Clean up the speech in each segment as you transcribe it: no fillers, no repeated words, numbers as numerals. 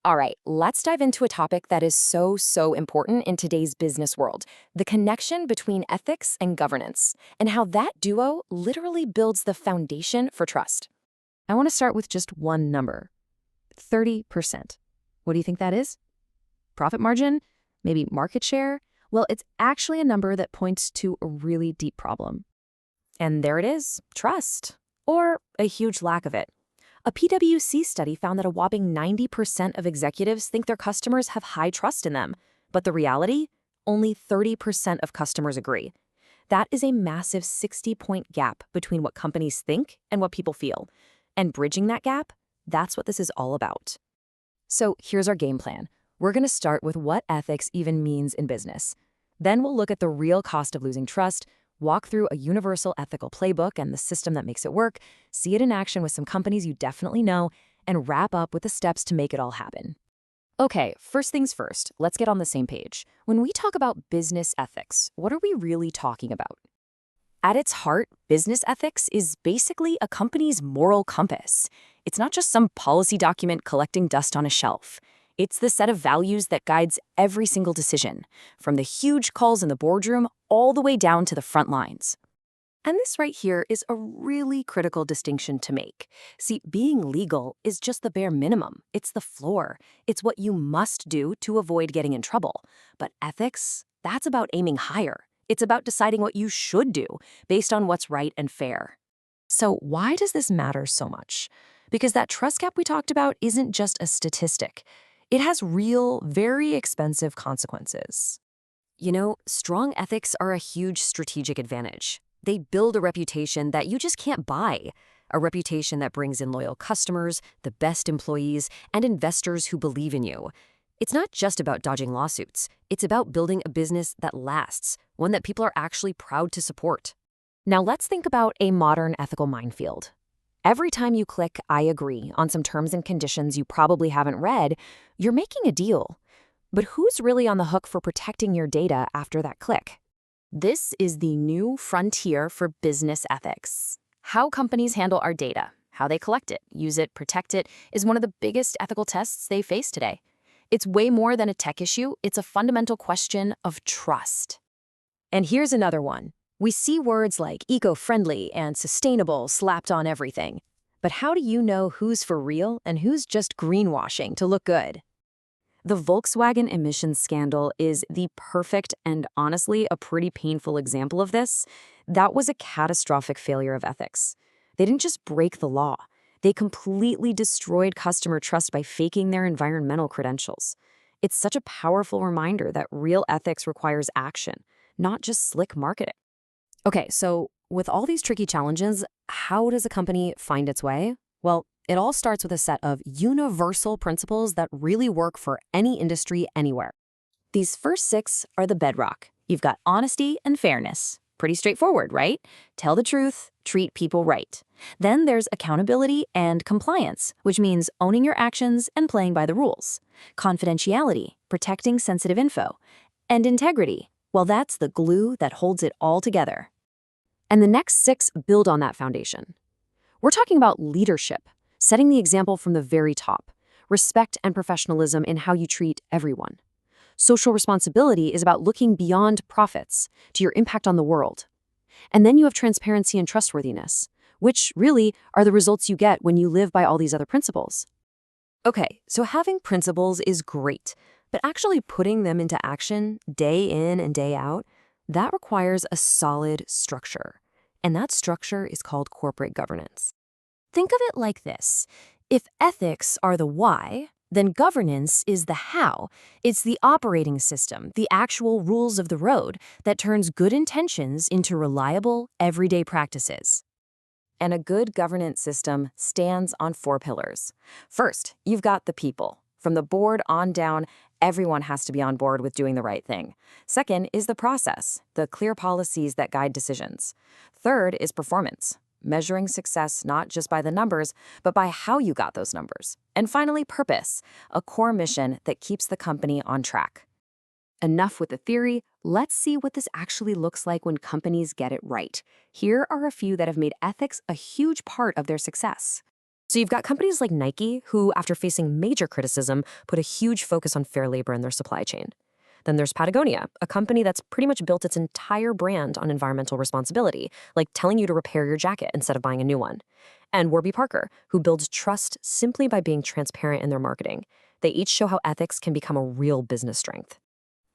All right, let's dive into a topic that is so important in today's business world, the connection between ethics and governance, and how that duo literally builds the foundation for trust. I want to start with just one number, 30%. What do you think that is? Profit margin? Maybe market share? Well, it's actually a number that points to a really deep problem. And there it is, trust, or a huge lack of it. A PwC study found that a whopping 90% of executives think their customers have high trust in them. But the reality? Only 30% of customers agree. That is a massive 60-point gap between what companies think and what people feel. And bridging that gap, that's what this is all about. So here's our game plan. We're going to start with what ethics even means in business. Then we'll look at the real cost of losing trust, walk through a universal ethical playbook and the system that makes it work, see it in action with some companies you definitely know, and wrap up with the steps to make it all happen. Okay, first things first, let's get on the same page. When we talk about business ethics, what are we really talking about? At its heart, business ethics is basically a company's moral compass. It's not just some policy document collecting dust on a shelf. It's the set of values that guides every single decision, from the huge calls in the boardroom all the way down to the front lines. And this right here is a really critical distinction to make. See, being legal is just the bare minimum. It's the floor. It's what you must do to avoid getting in trouble. But ethics, that's about aiming higher. It's about deciding what you should do based on what's right and fair. So why does this matter so much? Because that trust gap we talked about isn't just a statistic. It has real, very expensive consequences. You know, strong ethics are a huge strategic advantage. They build a reputation that you just can't buy, a reputation that brings in loyal customers, the best employees, and investors who believe in you. It's not just about dodging lawsuits. It's about building a business that lasts, one that people are actually proud to support. Now let's think about a modern ethical minefield. Every time you click "I agree" on some terms and conditions you probably haven't read, you're making a deal. But who's really on the hook for protecting your data after that click? This is the new frontier for business ethics. How companies handle our data, how they collect it, use it, protect it, is one of the biggest ethical tests they face today. It's way more than a tech issue. It's a fundamental question of trust. And here's another one. We see words like eco-friendly and sustainable slapped on everything. But how do you know who's for real and who's just greenwashing to look good? The Volkswagen emissions scandal is the perfect and honestly a pretty painful example of this. That was a catastrophic failure of ethics. They didn't just break the law. They completely destroyed customer trust by faking their environmental credentials. It's such a powerful reminder that real ethics requires action, not just slick marketing. Okay, so with all these tricky challenges, how does a company find its way? Well, it all starts with a set of universal principles that really work for any industry anywhere. These first six are the bedrock. You've got honesty and fairness. Pretty straightforward, right? Tell the truth, treat people right. Then there's accountability and compliance, which means owning your actions and playing by the rules. Confidentiality, protecting sensitive info. And integrity, well, that's the glue that holds it all together. And the next six build on that foundation. We're talking about leadership, setting the example from the very top, respect and professionalism in how you treat everyone. Social responsibility is about looking beyond profits to your impact on the world. And then you have transparency and trustworthiness, which really are the results you get when you live by all these other principles. Okay, so having principles is great, but actually putting them into action day in and day out, that requires a solid structure. And that structure is called corporate governance. Think of it like this. If ethics are the why, then governance is the how. It's the operating system, the actual rules of the road that turns good intentions into reliable, everyday practices. And a good governance system stands on four pillars. First, you've got the people. From the board on down, everyone has to be on board with doing the right thing. Second is the process, the clear policies that guide decisions. Third is performance, measuring success not just by the numbers, but by how you got those numbers. And finally, purpose, a core mission that keeps the company on track. Enough with the theory, let's see what this actually looks like when companies get it right. Here are a few that have made ethics a huge part of their success. So you've got companies like Nike, who, after facing major criticism, put a huge focus on fair labor in their supply chain. Then there's Patagonia, a company that's pretty much built its entire brand on environmental responsibility, like telling you to repair your jacket instead of buying a new one. And Warby Parker, who builds trust simply by being transparent in their marketing. They each show how ethics can become a real business strength.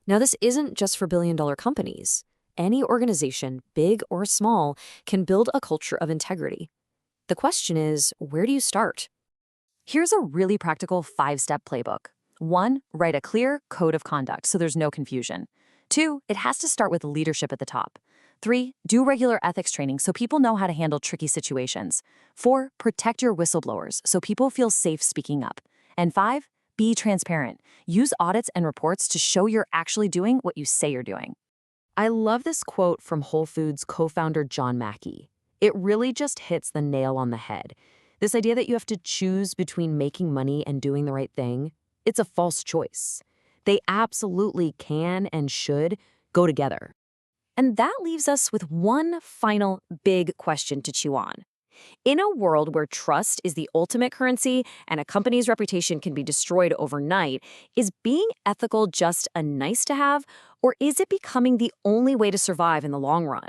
Now, this isn't just for billion-dollar companies. Any organization, big or small, can build a culture of integrity. The question is, where do you start? Here's a really practical 5-step playbook. 1, write a clear code of conduct so there's no confusion. 2, it has to start with leadership at the top. 3, do regular ethics training so people know how to handle tricky situations. 4, protect your whistleblowers so people feel safe speaking up. And 5, be transparent. Use audits and reports to show you're actually doing what you say you're doing. I love this quote from Whole Foods co-founder John Mackey. It really just hits the nail on the head. This idea that you have to choose between making money and doing the right thing, it's a false choice. They absolutely can and should go together. And that leaves us with one final big question to chew on. In a world where trust is the ultimate currency and a company's reputation can be destroyed overnight, is being ethical just a nice to have, or is it becoming the only way to survive in the long run?